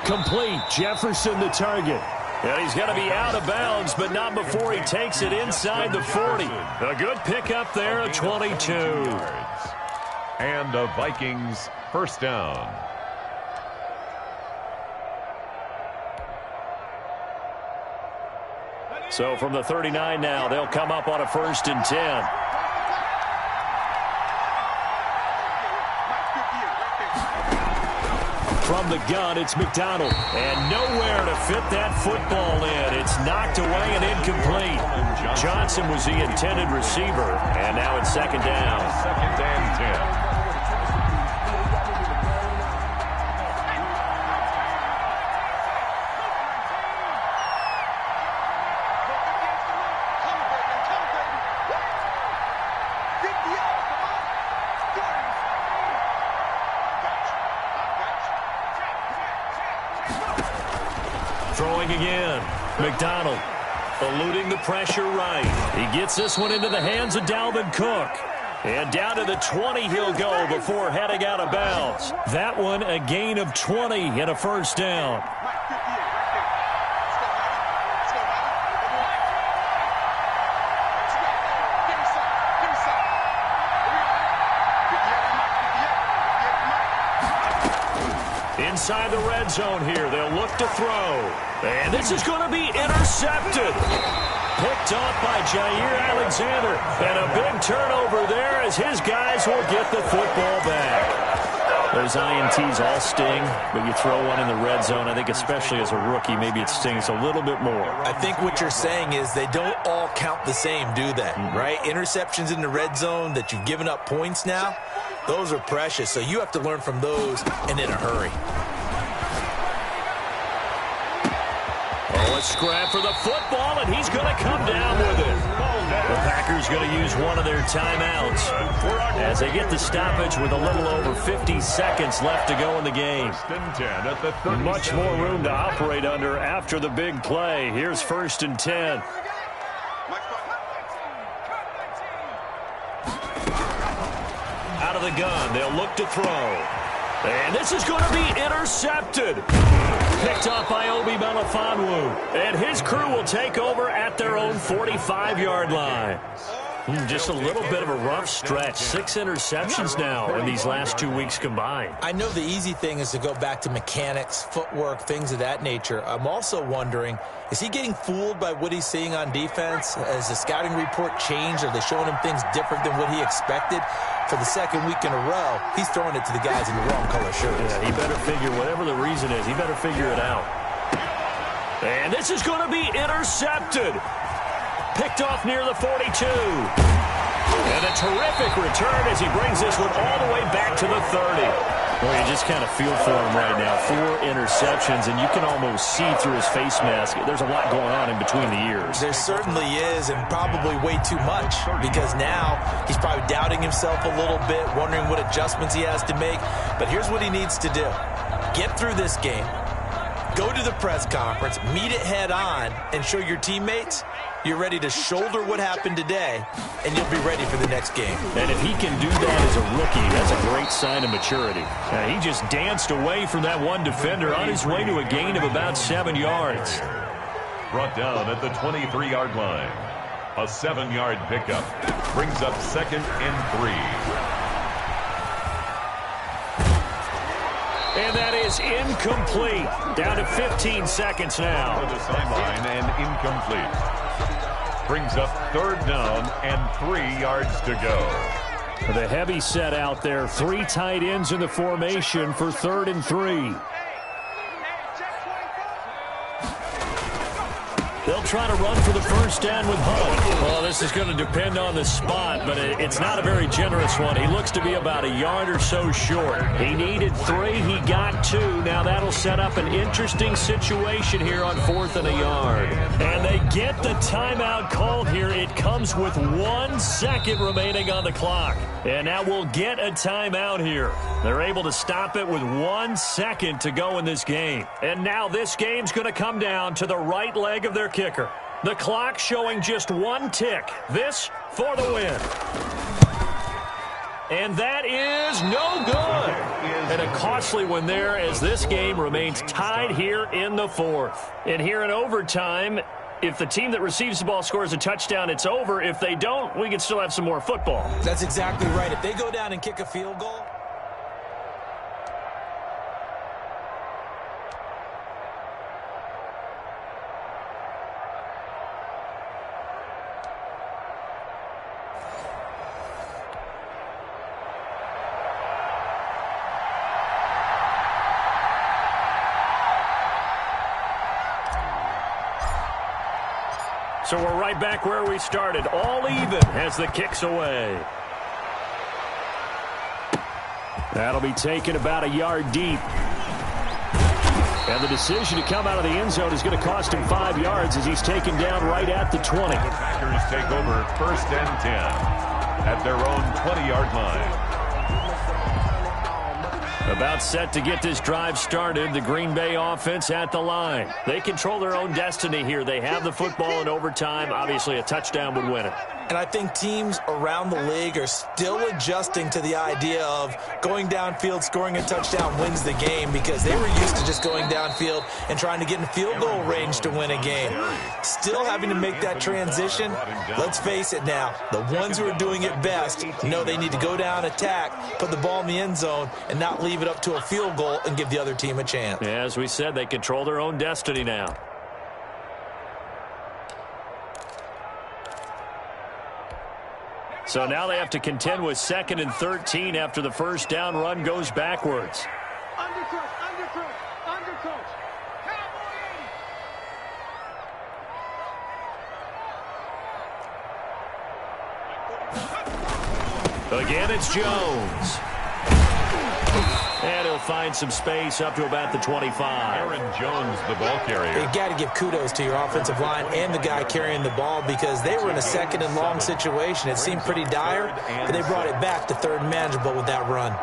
Complete. Jefferson the target. And he's going to be out of bounds, but not before he takes it inside the 40. A good pickup there at 22. And the Vikings first down. So from the 39 now, they'll come up on a 1st and 10. From the gun, it's McDonald. And nowhere to fit that football in. It's knocked away and incomplete. Johnson was the intended receiver. And now it's 2nd down. 2nd and 10. Throwing again. McDonald eluding the pressure right. He gets this one into the hands of Dalvin Cook. And down to the 20 he'll go before heading out of bounds. That one a gain of 20 and a first down. Inside the red zone here, they'll look to throw. And this is going to be intercepted. Picked off by Jair Alexander. And a big turnover there as his guys will get the football back. Those INTs all sting, but you throw one in the red zone, I think especially as a rookie, maybe it stings a little bit more. I think what you're saying is they don't all count the same, do they? Right? Interceptions in the red zone that you've given up points now, those are precious. So you have to learn from those and in a hurry. Oh, a scrap for the football, and he's going to come down with it. The Packers going to use one of their timeouts as they get the stoppage with a little over 50 seconds left to go in the game. Much more room to operate under after the big play. Here's 1st and 10. Out of the gun, they'll look to throw. And this is going to be intercepted. Picked off by Obi Melifonwu. And his crew will take over at their own 45-yard line. Just a little bit of a rough stretch. 6 interceptions now in these last 2 weeks combined. I know the easy thing is to go back to mechanics, footwork, things of that nature. I'm also wondering, is he getting fooled by what he's seeing on defense? Has the scouting report changed? Are they showing him things different than what he expected? For the second week in a row, he's throwing it to the guys in the wrong color shirts. Yeah, he better figure, whatever the reason is, he better figure it out. And this is going to be intercepted. Picked off near the 42. And a terrific return as he brings this one all the way back to the 30. Well, you just kind of feel for him right now. 4 interceptions, and you can almost see through his face mask. There's a lot going on in between the ears. There certainly is, and probably way too much, because now he's probably doubting himself a little bit, wondering what adjustments he has to make. But here's what he needs to do. Get through this game. Go to the press conference, meet it head on, and show your teammates you're ready to shoulder what happened today, and you'll be ready for the next game. And if he can do that as a rookie, that's a great sign of maturity. He just danced away from that one defender on his way to a gain of about 7 yards. Brought down at the 23-yard line. A 7-yard pickup brings up 2nd and 3. And that is incomplete. Down to 15 seconds now. To the sideline and incomplete. Brings up 3rd down and 3 yards to go. The heavy set out there. 3 tight ends in the formation for 3rd and 3. They'll try to run for the first down with Hunt. Well, this is going to depend on the spot, but it's not a very generous one. He looks to be about a yard or so short. He needed 3. He got 2. Now that'll set up an interesting situation here on 4th and a yard. And they get the timeout called here. It comes with 1 second remaining on the clock. And now we'll get a timeout here. They're able to stop it with 1 second to go in this game. And now this game's going to come down to the right leg of their kicker. The clock showing just 1 tick. This for the win. And that is no good. And a costly one there as this game remains tied here in the 4th. And here in overtime, if the team that receives the ball scores a touchdown, it's over. If they don't, we can still have some more football. That's exactly right. If they go down and kick a field goal, so we're right back where we started. All even as the kick's away. That'll be taken about a yard deep. And the decision to come out of the end zone is going to cost him 5 yards as he's taken down right at the 20. The Packers take over 1st and 10 at their own 20-yard line. About set to get this drive started. The Green Bay offense at the line. They control their own destiny here. They have the football in overtime. Obviously, a touchdown would win it. And I think teams around the league are still adjusting to the idea of going downfield, scoring a touchdown wins the game, because they were used to just going downfield and trying to get in field goal range to win a game. Still having to make that transition. Let's face it now, the ones who are doing it best know they need to go down, attack, put the ball in the end zone, and not leave it up to a field goal and give the other team a chance. Yeah, as we said, they control their own destiny now. So now they have to contend with 2nd and 13 after the first down run goes backwards. Undercoach. Again, it's Jones. And he'll find some space up to about the 25. Aaron Jones, the ball carrier. You got to give kudos to your offensive line and the guy carrying the ball because they were in a 2nd and long situation. It seemed pretty dire, but they brought it back to 3rd and manageable with that run.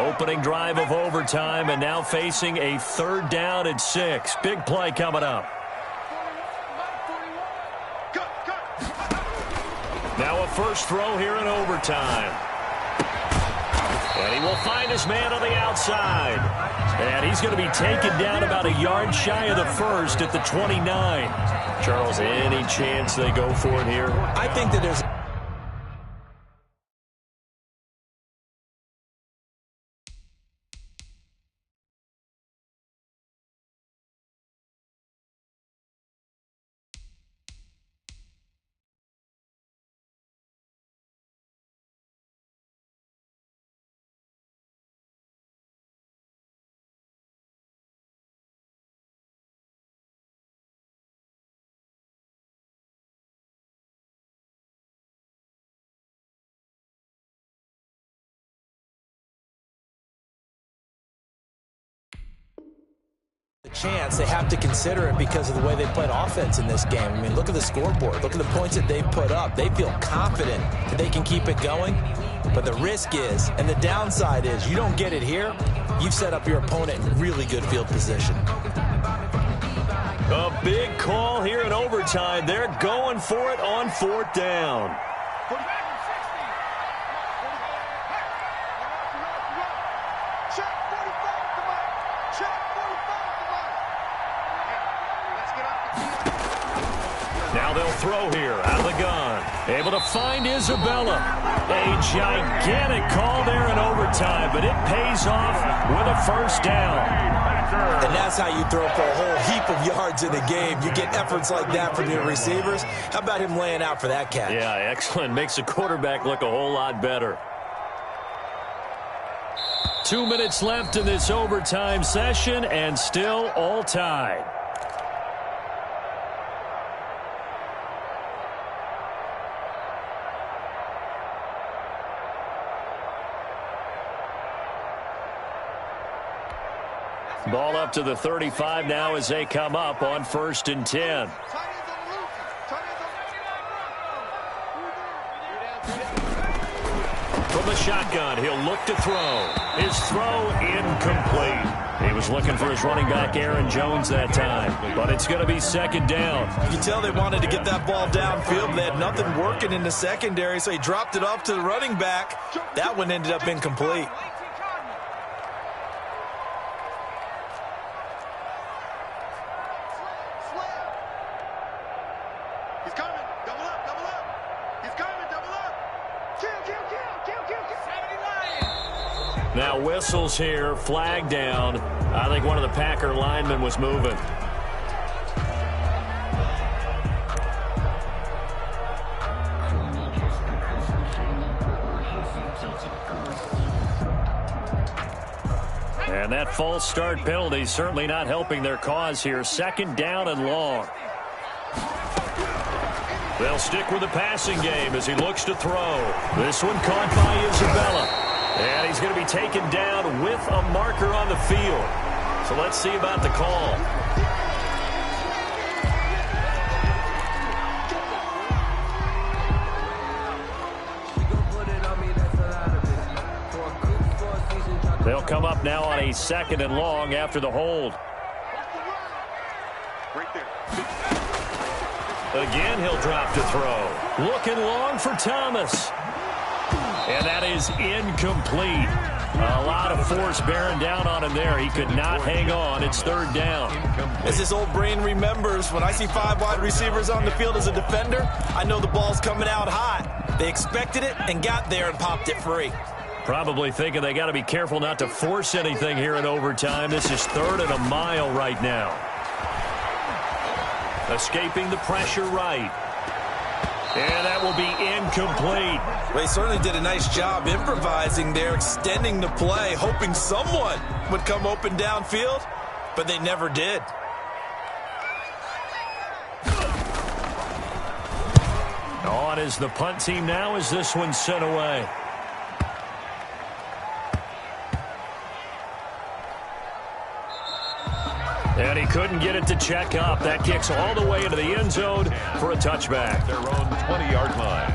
Opening drive of overtime and now facing a 3rd down and 6. Big play coming up. Now a first throw here in overtime. And he will find his man on the outside. And he's going to be taken down about a yard shy of the first at the 29. Charles, any chance they go for it here? I think that there's... chance, they have to consider it because of the way they played offense in this game. I mean, look at the scoreboard. Look at the points that they put up. They feel confident that they can keep it going. But the risk is, and the downside is, you don't get it here, you've set up your opponent in really good field position. A big call here in overtime. They're going for it on 4th down. Now they'll throw here out of the gun. Able to find Isabella. A gigantic call there in overtime, but it pays off with a first down. And that's how you throw for a whole heap of yards in the game. You get efforts like that from your receivers. How about him laying out for that catch? Yeah, excellent. Makes the quarterback look a whole lot better. 2 minutes left in this overtime session, and still all tied. Ball up to the 35 now as they come up on 1st and 10. From the shotgun, he'll look to throw. His throw incomplete. He was looking for his running back, Aaron Jones, that time. But it's going to be 2nd down. You can tell they wanted to get that ball downfield, but they had nothing working in the secondary, so he dropped it off to the running back. That one ended up incomplete. Now whistles here, flag down. I think one of the Packer linemen was moving. And that false start penalty certainly not helping their cause here. 2nd down and long. They'll stick with the passing game as he looks to throw. This one caught by Isabella. And he's going to be taken down with a marker on the field. So let's see about the call. They'll come up now on a 2nd and long after the hold. Again, he'll drop to throw. Looking long for Thomas. And that is incomplete. A lot of force bearing down on him there. He could not hang on. It's 3rd down. As his old brain remembers, when I see 5 wide receivers on the field as a defender, I know the ball's coming out hot. They expected it and got there and popped it free. Probably thinking they got to be careful not to force anything here in overtime. This is 3rd and a mile right now. Escaping the pressure right. And that will be incomplete. They certainly did a nice job improvising there, extending the play, hoping someone would come open downfield, but they never did. On is the punt team now as this one's sent away. And he couldn't get it to check up. That kicks all the way into the end zone for a touchback. Their own 20-yard line.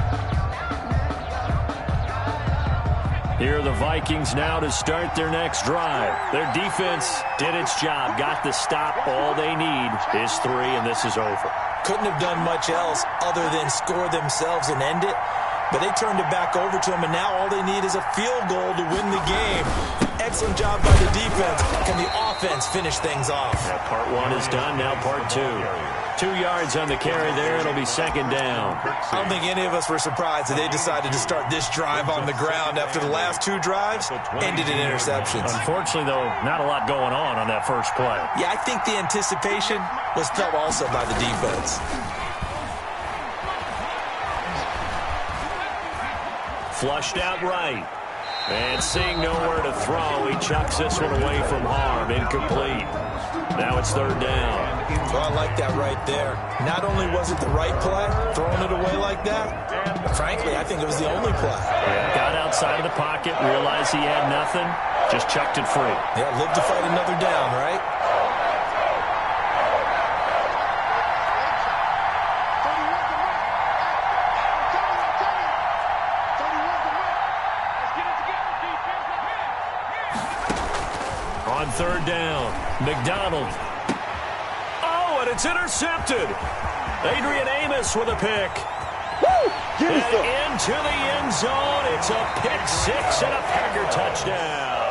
Here are the Vikings now to start their next drive. Their defense did its job, got the stop. All they need is 3, and this is over. Couldn't have done much else other than score themselves and end it. But they turned it back over to them, and now all they need is a field goal to win the game. Excellent job by the defense. Can the offense finish things off? Yeah, part 1 is done, now part 2. 2 yards on the carry there. It'll be second down. I don't think any of us were surprised that they decided to start this drive on the ground after the last 2 drives ended in interceptions. Unfortunately, though, not a lot going on that first play. Yeah, I think the anticipation was felt also by the defense. Flushed out right. And seeing nowhere to throw, he chucks this one away from harm. Incomplete. Now it's third down. Well, I like that right there. Not only was it the right play, throwing it away like that, but frankly, I think it was the only play. Yeah, got outside of the pocket, realized he had nothing, just chucked it free. Yeah, live to fight another down, right? On third down, McDonald. Oh, and it's intercepted. Adrian Amos with a pick. And into the end zone. It's a pick 6 and a Packer touchdown.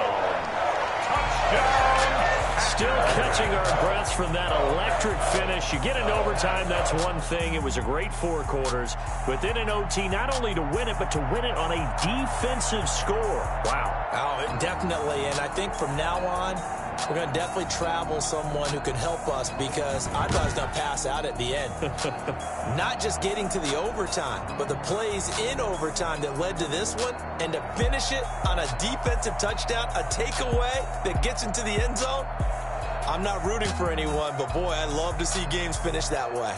Still catching our breaths from that electric finish. You get into overtime, that's one thing. It was a great 4 quarters. But then in OT, not only to win it, but to win it on a defensive score. Wow. Oh, definitely. And I think from now on, we're going to definitely travel someone who can help us because I thought I was going to pass out at the end. Not just getting to the overtime, but the plays in overtime that led to this one, and to finish it on a defensive touchdown, a takeaway that gets into the end zone. I'm not rooting for anyone, but boy, I love to see games finish that way.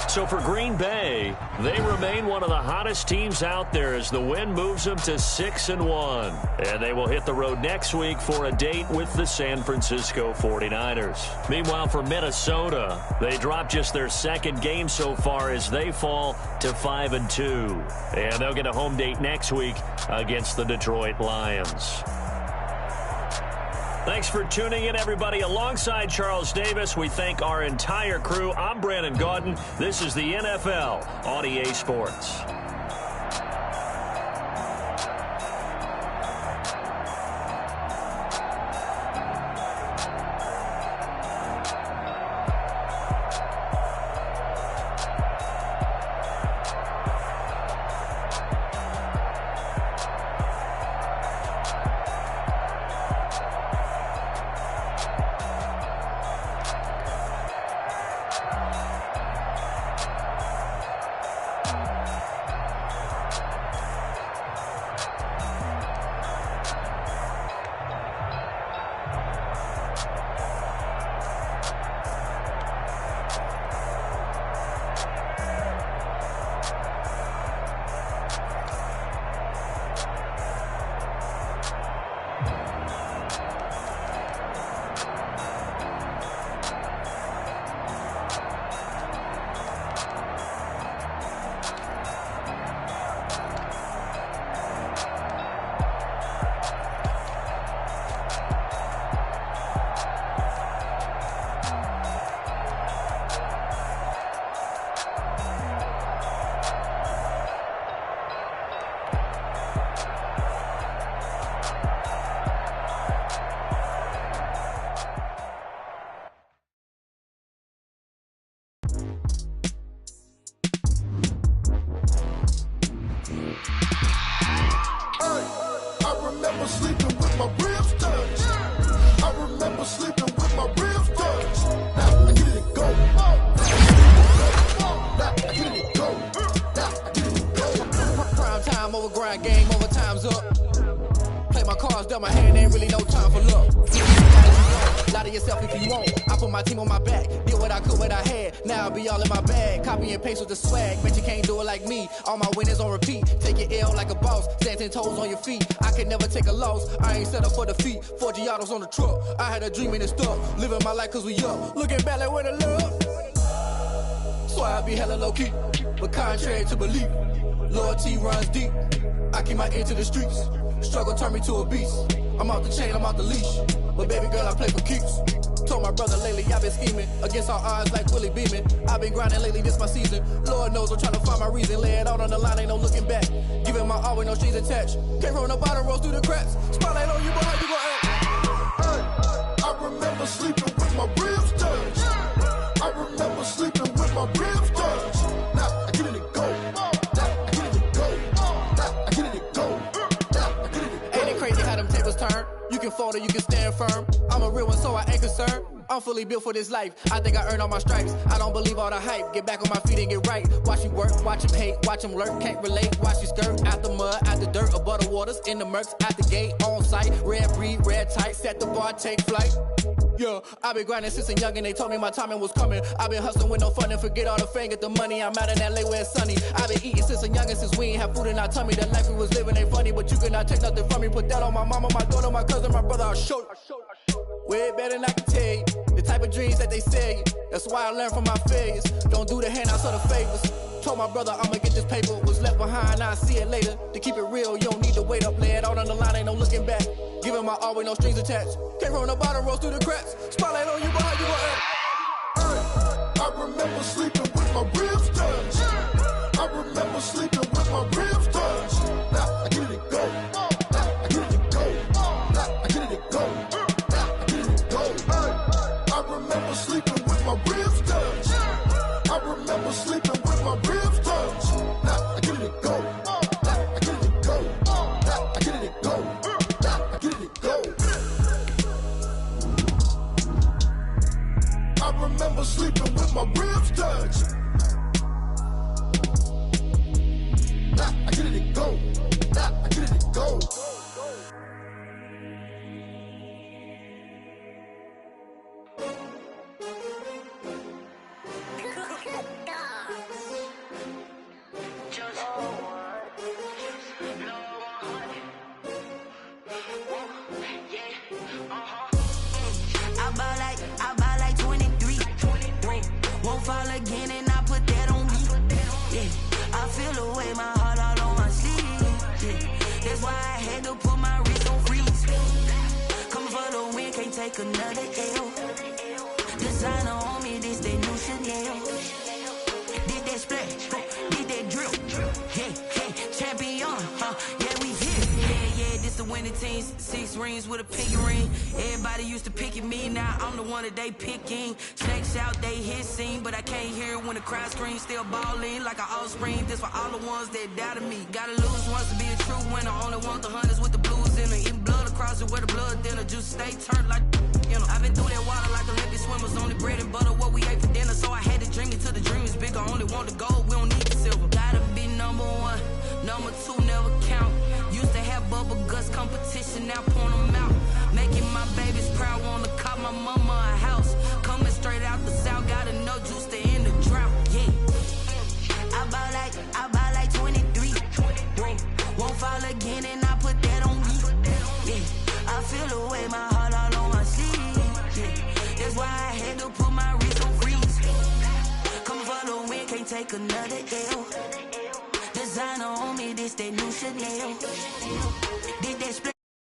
So for Green Bay, they remain one of the hottest teams out there as the win moves them to 6-1. And they will hit the road next week for a date with the San Francisco 49ers. Meanwhile, for Minnesota, they dropped just their second game so far as they fall to 5-2. And they'll get a home date next week against the Detroit Lions. Thanks for tuning in, everybody. Alongside Charles Davis, we thank our entire crew. I'm Brandon Gaudin. This is the NFL on EA Sports. my ribs touch. I remember sleeping with my ribs touch. Now I get it dealt my hand, ain't really no time for luck. Lie to yourself if you want. I put my team on my back, did what I could, what I had. Now I'll be all in my bag. Copy and paste with the swag, bet you can't do it like me. All my winners on repeat. Take your L like a boss, stand 10 toes on your feet. I can never take a loss, I ain't set up for defeat. 4 Giottos on the truck, I had a dream and it's stuck. Living my life cause we up, looking back like where the love. So I be hella low key, but contrary to belief, loyalty runs deep. I keep my ear to the streets, struggle turn me to a beast. I'm out the chain, I'm out the leash, but baby girl I play for keeps. Told my brother lately I've been scheming against all odds like Willie Beeman. I've been grinding lately, this my season. Lord knows I'm trying to find my reason. Lay it out on the line, ain't no looking back. Giving my all with no strings attached. Came from the bottom, rose through the cracks. Spotlight on you, boy, how you gon' act? I remember sleeping with my ribs touched. I remember sleeping with my ribs touched. Now I get it to go. Now I get it to go. Now I get it to go. Now I get it to go. Ain't it crazy how them tables turn? You can fold or you can stand firm. I'm a real one, so I ain't concerned. I'm fully built for this life. I think I earned all my stripes. I don't believe all the hype. Get back on my feet and get right. Watch you work, watch him hate, watch him lurk. Can't relate, watch you skirt. Out the mud, out the dirt, above the waters, in the murks, out the gate, on site. Red breed, red tight, set the bar, take flight. Yeah, I been grinding since a young and they told me my timing was coming. I been hustling with no fun and forget all the fame, get the money. I'm out in LA where it's sunny. I been eating since a young and since we ain't have food in our tummy. The life we was living ain't funny, but you cannot take nothing from me. Put that on my mama, my daughter, my cousin, my brother, I'll show you. Way better than I can tell you. The type of dreams that they sell you. That's why I learned from my failures. Don't do the handouts or the favors. Told my brother I'ma get this paper. Was left behind, I'll see it later. To keep it real, you don't need to wait up. Lay it out on the line, ain't no looking back. Giving my all with no strings attached. Came from the bottom, rose through the cracks. Spotlight on you, boy, how you gon' act? I remember sleeping with my ribs touched. I remember sleeping with my ribs touched. Now I get it to go. Now I get it to go. Now I get it to go. Now I get it to go. I remember sleeping with my ribs touched. I remember sleeping with my ribs touched. Now I get it to go. Now I get it to go. Now I get it to go. Now I get it to go. I remember sleeping with my ribs touched. Now I get it to go. Now I get it to go. I buy like 23. Won't fall again and I put that on me. Yeah, I feel the way, my heart all on my sleeve. Yeah, that's why I had to put my wrist on freeze. Coming for the win, can't take another L. Designer on me, this they new Chanel. Did that splash, did that drill. Yeah, champion, yeah, we here. Yeah, this the winning teams. 6 rings with a pinky ring. Everybody used to pick at me, now I'm the one that they picking. Snakes out, they hissing, but I can't hear it when the crowd screams. Still balling like an offspring. This for all the ones that doubted me. Gotta lose once to be a true winner. Only want the hunters with the blues in it. Eating blood across it where the blood thinner. Juice stay turned like, you know. I've been through that water like Olympic swimmers. Only bread and butter, what we ate for dinner. So I had to dream it till the dream is bigger. Only want the gold, we don't need the silver. Gotta be number 1, number 2 never count. Used to have bubble guts competition, now point them out. Making my babies proud, wanna call my mama a house. Coming straight out the south, gotta know juice to end the drought. Yeah, I buy like 23. Won't fall again and I put that on me. Yeah, I feel the way, my heart all on my sleeve. Yeah, that's why I had to put my wrist on freeze. Coming for the win, can't take another L. Designer on me, this that new Chanel. Did that split.